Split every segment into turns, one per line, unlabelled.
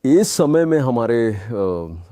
इस समय में हमारे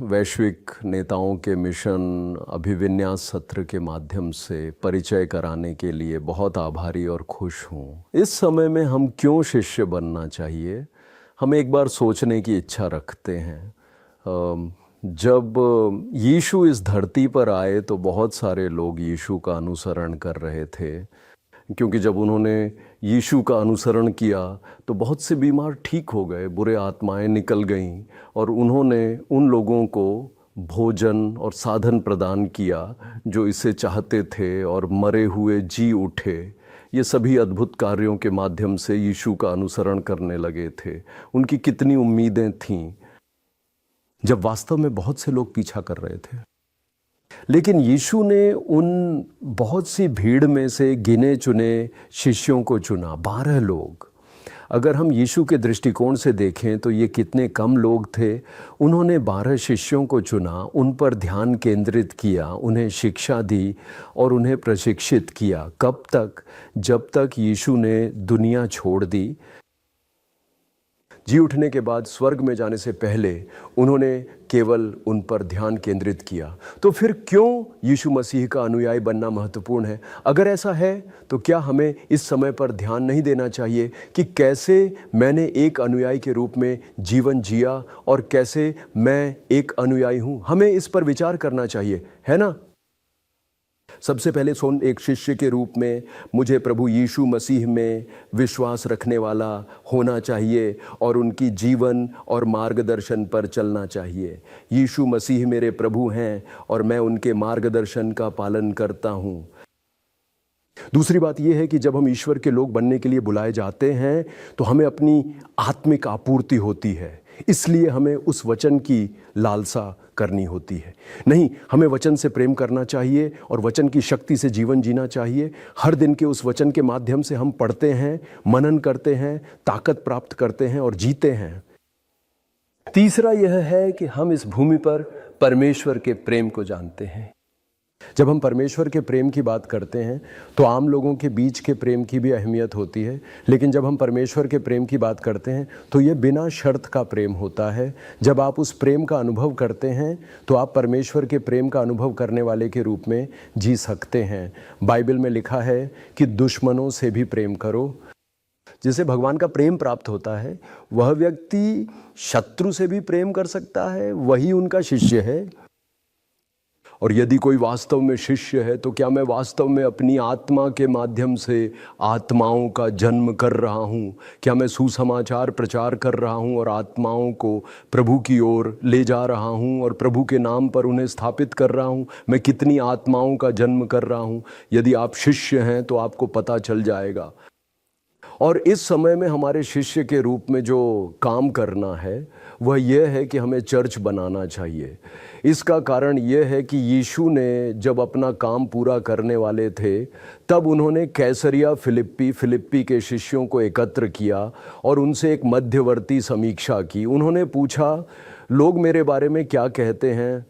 वैश्विक नेताओं के मिशन अभिविन्यास सत्र के माध्यम से परिचय कराने के लिए बहुत आभारी और खुश हूँ। इस समय में हम क्यों शिष्य बनना चाहिए, हम एक बार सोचने की इच्छा रखते हैं। जब यीशु इस धरती पर आए तो बहुत सारे लोग यीशु का अनुसरण कर रहे थे, क्योंकि जब उन्होंने यीशु का अनुसरण किया तो बहुत से बीमार ठीक हो गए, बुरे आत्माएं निकल गईं और उन्होंने उन लोगों को भोजन और साधन प्रदान किया जो इसे चाहते थे, और मरे हुए जी उठे। ये सभी अद्भुत कार्यों के माध्यम से यीशु का अनुसरण करने लगे थे। उनकी कितनी उम्मीदें थीं जब वास्तव में बहुत से लोग पीछा कर रहे थे। लेकिन यीशु ने उन बहुत सी भीड़ में से गिने चुने शिष्यों को चुना, 12 लोग। अगर हम यीशु के दृष्टिकोण से देखें तो ये कितने कम लोग थे। उन्होंने 12 शिष्यों को चुना, उन पर ध्यान केंद्रित किया, उन्हें शिक्षा दी और उन्हें प्रशिक्षित किया। कब तक? जब तक यीशु ने दुनिया छोड़ दी। जी उठने के बाद स्वर्ग में जाने से पहले उन्होंने केवल उन पर ध्यान केंद्रित किया। तो फिर क्यों यीशु मसीह का अनुयायी बनना महत्वपूर्ण है? अगर ऐसा है तो क्या हमें इस समय पर ध्यान नहीं देना चाहिए कि कैसे मैंने एक अनुयायी के रूप में जीवन जिया और कैसे मैं एक अनुयायी हूँ? हमें इस पर विचार करना चाहिए, है ना? सबसे पहले एक शिष्य के रूप में मुझे प्रभु यीशु मसीह में विश्वास रखने वाला होना चाहिए और उनकी जीवन और मार्गदर्शन पर चलना चाहिए। यीशु मसीह मेरे प्रभु हैं और मैं उनके मार्गदर्शन का पालन करता हूँ। दूसरी बात यह है कि जब हम ईश्वर के लोग बनने के लिए बुलाए जाते हैं तो हमें अपनी आत्मिक आपूर्ति होती है, इसलिए हमें उस वचन की लालसा करनी होती है। नहीं, हमें वचन से प्रेम करना चाहिए और वचन की शक्ति से जीवन जीना चाहिए। हर दिन के उस वचन के माध्यम से हम पढ़ते हैं, मनन करते हैं, ताकत प्राप्त करते हैं और जीते हैं। तीसरा यह है कि हम इस भूमि पर परमेश्वर के प्रेम को जानते हैं। जब हम परमेश्वर के प्रेम की बात करते हैं तो आम लोगों के बीच के प्रेम की भी अहमियत होती है, लेकिन जब हम परमेश्वर के प्रेम की बात करते हैं तो ये बिना शर्त का प्रेम होता है। जब आप उस प्रेम का अनुभव करते हैं तो आप परमेश्वर के प्रेम का अनुभव करने वाले के रूप में जी सकते हैं। बाइबल में लिखा है कि दुश्मनों से भी प्रेम करो। जिसे भगवान का प्रेम प्राप्त होता है वह व्यक्ति शत्रु से भी प्रेम कर सकता है, वही उनका शिष्य है। और यदि कोई वास्तव में शिष्य है तो क्या मैं वास्तव में अपनी आत्मा के माध्यम से आत्माओं का जन्म कर रहा हूँ? क्या मैं सुसमाचार प्रचार कर रहा हूँ और आत्माओं को प्रभु की ओर ले जा रहा हूँ और प्रभु के नाम पर उन्हें स्थापित कर रहा हूँ? मैं कितनी आत्माओं का जन्म कर रहा हूँ? यदि आप शिष्य हैं तो आपको पता चल जाएगा। और इस समय में हमारे शिष्य के रूप में जो काम करना है वह यह है कि हमें चर्च बनाना चाहिए। इसका कारण यह है कि यीशु ने जब अपना काम पूरा करने वाले थे तब उन्होंने कैसरिया फिलिप्पी के शिष्यों को एकत्र किया और उनसे एक मध्यवर्ती समीक्षा की। उन्होंने पूछा, लोग मेरे बारे में क्या कहते हैं?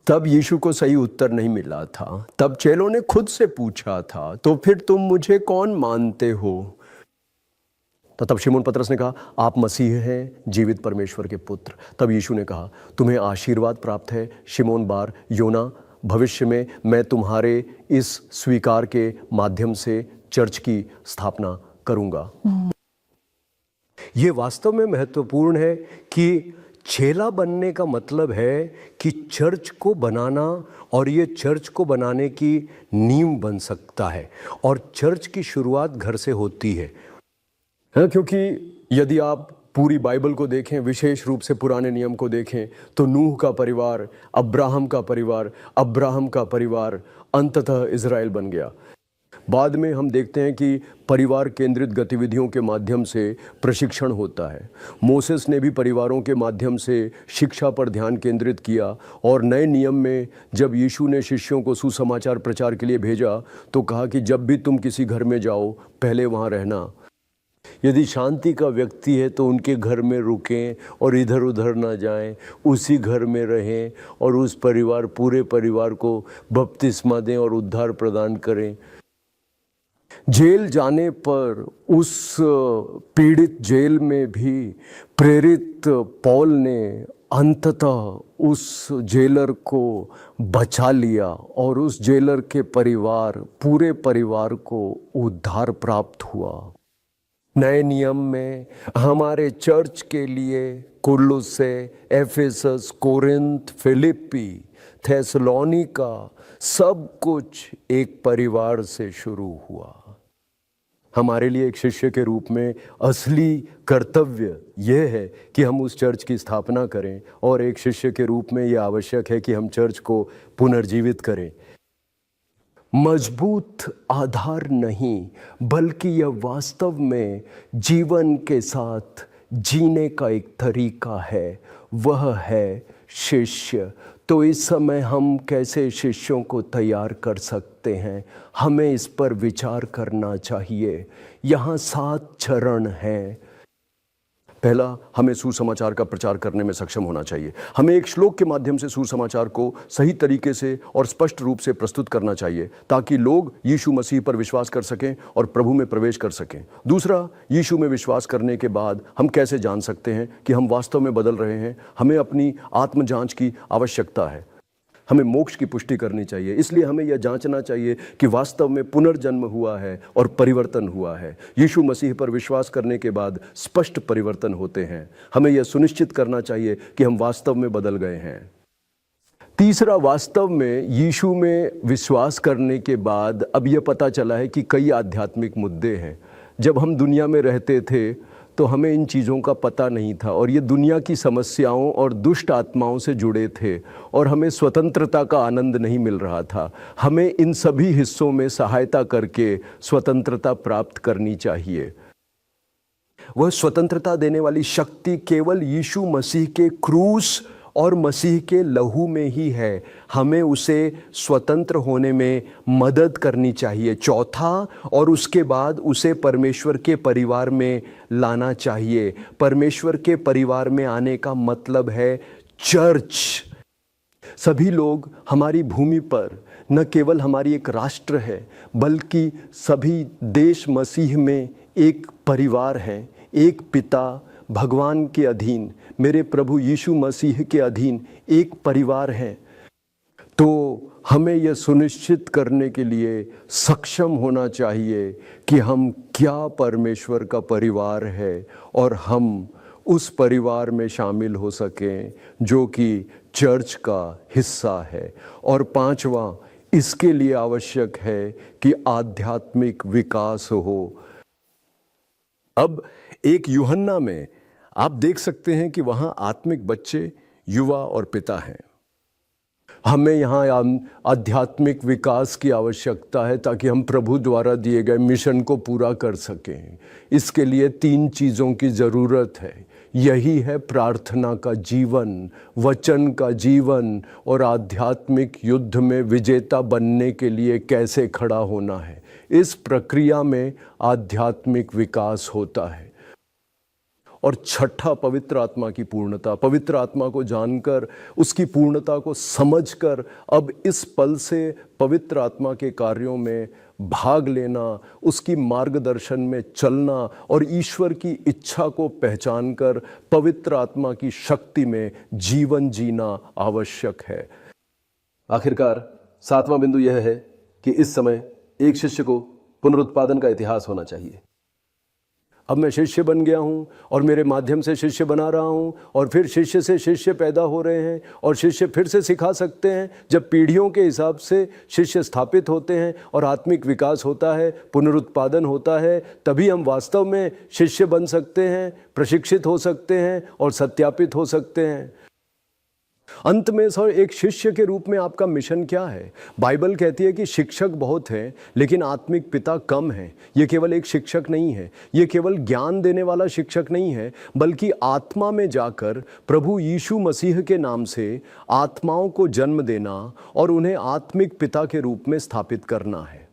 तब यीशु को सही उत्तर नहीं मिला था। तब चेलों ने खुद से पूछा था, तो फिर तुम मुझे कौन मानते हो? तो तब शिमोन पतरस ने कहा, आप मसीह हैं, जीवित परमेश्वर के पुत्र। तब यीशु ने कहा, तुम्हें आशीर्वाद प्राप्त है शिमोन बार योना। भविष्य में मैं तुम्हारे इस स्वीकार के माध्यम से चर्च की स्थापना करूंगा। ये वास्तव में महत्वपूर्ण है कि चेला बनने का मतलब है कि चर्च को बनाना, और ये चर्च को बनाने की नींव बन सकता है। और चर्च की शुरुआत घर से होती है, क्योंकि यदि आप पूरी बाइबल को देखें, विशेष रूप से पुराने नियम को देखें, तो नूह का परिवार, अब्राहम का परिवार अंततः इज़राइल बन गया। बाद में हम देखते हैं कि परिवार केंद्रित गतिविधियों के माध्यम से प्रशिक्षण होता है। मोसेस ने भी परिवारों के माध्यम से शिक्षा पर ध्यान केंद्रित किया, और नए नियम में जब यीशु ने शिष्यों को सुसमाचार प्रचार के लिए भेजा तो कहा कि जब भी तुम किसी घर में जाओ पहले वहाँ रहना। यदि शांति का व्यक्ति है तो उनके घर में रुकें और इधर उधर ना जाएं, उसी घर में रहें और उस पूरे परिवार को बपतिस्मा दें और उद्धार प्रदान करें। जेल जाने पर उस पीड़ित जेल में भी प्रेरित पौल ने अंततः उस जेलर को बचा लिया और उस जेलर के परिवार, पूरे परिवार को उद्धार प्राप्त हुआ। नए नियम में हमारे चर्च के लिए कुलुस्से, एफेसस, कोरिन्थ, फिलिप्पी, थेसलोनिका सब कुछ एक परिवार से शुरू हुआ। हमारे लिए एक शिष्य के रूप में असली कर्तव्य यह है कि हम उस चर्च की स्थापना करें, और एक शिष्य के रूप में यह आवश्यक है कि हम चर्च को पुनर्जीवित करें। मजबूत आधार नहीं, बल्कि यह वास्तव में जीवन के साथ जीने का एक तरीका है, वह है शिष्य। तो इस समय हम कैसे शिष्यों को तैयार कर सकते हैं, हमें इस पर विचार करना चाहिए। यहाँ 7 चरण हैं। पहला, हमें सुसमाचार का प्रचार करने में सक्षम होना चाहिए। हमें एक श्लोक के माध्यम से सुसमाचार को सही तरीके से और स्पष्ट रूप से प्रस्तुत करना चाहिए, ताकि लोग यीशु मसीह पर विश्वास कर सकें और प्रभु में प्रवेश कर सकें। दूसरा, यीशु में विश्वास करने के बाद हम कैसे जान सकते हैं कि हम वास्तव में बदल रहे हैं। हमें अपनी आत्म जांच की आवश्यकता है। हमें मोक्ष की पुष्टि करनी चाहिए, इसलिए हमें यह जांचना चाहिए कि वास्तव में पुनर्जन्म हुआ है और परिवर्तन हुआ है। यीशु मसीह पर विश्वास करने के बाद स्पष्ट परिवर्तन होते हैं। हमें यह सुनिश्चित करना चाहिए कि हम वास्तव में बदल गए हैं। तीसरा, वास्तव में यीशु में विश्वास करने के बाद अब यह पता चला है कि कई आध्यात्मिक मुद्दे हैं। जब हम दुनिया में रहते थे तो हमें इन चीज़ों का पता नहीं था, और ये दुनिया की समस्याओं और दुष्ट आत्माओं से जुड़े थे, और हमें स्वतंत्रता का आनंद नहीं मिल रहा था। हमें इन सभी हिस्सों में सहायता करके स्वतंत्रता प्राप्त करनी चाहिए। वह स्वतंत्रता देने वाली शक्ति केवल यीशु मसीह के क्रूस और मसीह के लहू में ही है। हमें उसे स्वतंत्र होने में मदद करनी चाहिए। चौथा, और उसके बाद उसे परमेश्वर के परिवार में लाना चाहिए। परमेश्वर के परिवार में आने का मतलब है चर्च। सभी लोग हमारी भूमि पर न केवल हमारी एक राष्ट्र है, बल्कि सभी देश मसीह में एक परिवार है, एक पिता भगवान के अधीन, मेरे प्रभु यीशु मसीह के अधीन एक परिवार है। तो हमें यह सुनिश्चित करने के लिए सक्षम होना चाहिए कि हम क्या परमेश्वर का परिवार है और हम उस परिवार में शामिल हो सकें जो कि चर्च का हिस्सा है। और पांचवा, इसके लिए आवश्यक है कि आध्यात्मिक विकास हो। अब एक यूहन्ना में आप देख सकते हैं कि वहाँ आत्मिक बच्चे, युवा और पिता हैं। हमें यहाँ आध्यात्मिक विकास की आवश्यकता है ताकि हम प्रभु द्वारा दिए गए मिशन को पूरा कर सकें। इसके लिए 3 चीज़ों की ज़रूरत है। यही है प्रार्थना का जीवन, वचन का जीवन, और आध्यात्मिक युद्ध में विजेता बनने के लिए कैसे खड़ा होना है। इस प्रक्रिया में आध्यात्मिक विकास होता है। और छठा, पवित्र आत्मा की पूर्णता। पवित्र आत्मा को जानकर, उसकी पूर्णता को समझकर अब इस पल से पवित्र आत्मा के कार्यों में भाग लेना, उसकी मार्गदर्शन में चलना और ईश्वर की इच्छा को पहचानकर पवित्र आत्मा की शक्ति में जीवन जीना आवश्यक है। आखिरकार 7वां बिंदु यह है कि इस समय एक शिष्य को पुनरुत्पादन का इतिहास होना चाहिए। अब मैं शिष्य बन गया हूँ और मेरे माध्यम से शिष्य बना रहा हूँ, और फिर शिष्य से शिष्य पैदा हो रहे हैं, और शिष्य फिर से सिखा सकते हैं। जब पीढ़ियों के हिसाब से शिष्य स्थापित होते हैं और आत्मिक विकास होता है, पुनरुत्पादन होता है, तभी हम वास्तव में शिष्य बन सकते हैं, प्रशिक्षित हो सकते हैं और सत्यापित हो सकते हैं। अंत में सर, एक शिष्य के रूप में आपका मिशन क्या है? बाइबल कहती है कि शिक्षक बहुत हैं, लेकिन आत्मिक पिता कम हैं। ये केवल एक शिक्षक नहीं है, ये केवल ज्ञान देने वाला शिक्षक नहीं है, बल्कि आत्मा में जाकर प्रभु यीशु मसीह के नाम से आत्माओं को जन्म देना और उन्हें आत्मिक पिता के रूप में स्थापित करना है।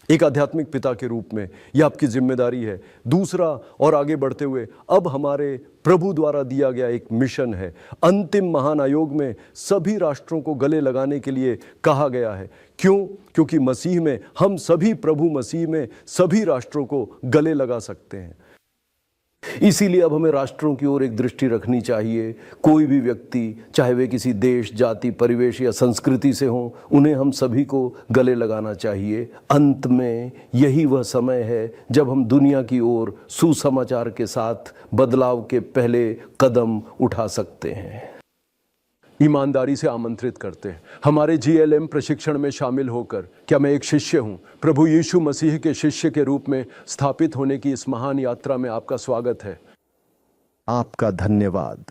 एक आध्यात्मिक पिता के रूप में यह आपकी जिम्मेदारी है। दूसरा, और आगे बढ़ते हुए, अब हमारे प्रभु द्वारा दिया गया एक मिशन है। अंतिम महान आयोग में सभी राष्ट्रों को गले लगाने के लिए कहा गया है। क्यों? क्योंकि मसीह में हम सभी, प्रभु मसीह में सभी राष्ट्रों को गले लगा सकते हैं। इसीलिए अब हमें राष्ट्रों की ओर एक दृष्टि रखनी चाहिए। कोई भी व्यक्ति, चाहे वे किसी देश, जाति, परिवेश या संस्कृति से हों, उन्हें हम सभी को गले लगाना चाहिए। अंत में यही वह समय है जब हम दुनिया की ओर सुसमाचार के साथ बदलाव के पहले कदम उठा सकते हैं। ईमानदारी से आमंत्रित करते हैं हमारे GLM प्रशिक्षण में शामिल होकर। क्या मैं एक शिष्य हूं? प्रभु यीशु मसीह के शिष्य के रूप में स्थापित होने की इस महान यात्रा में आपका स्वागत है। आपका धन्यवाद।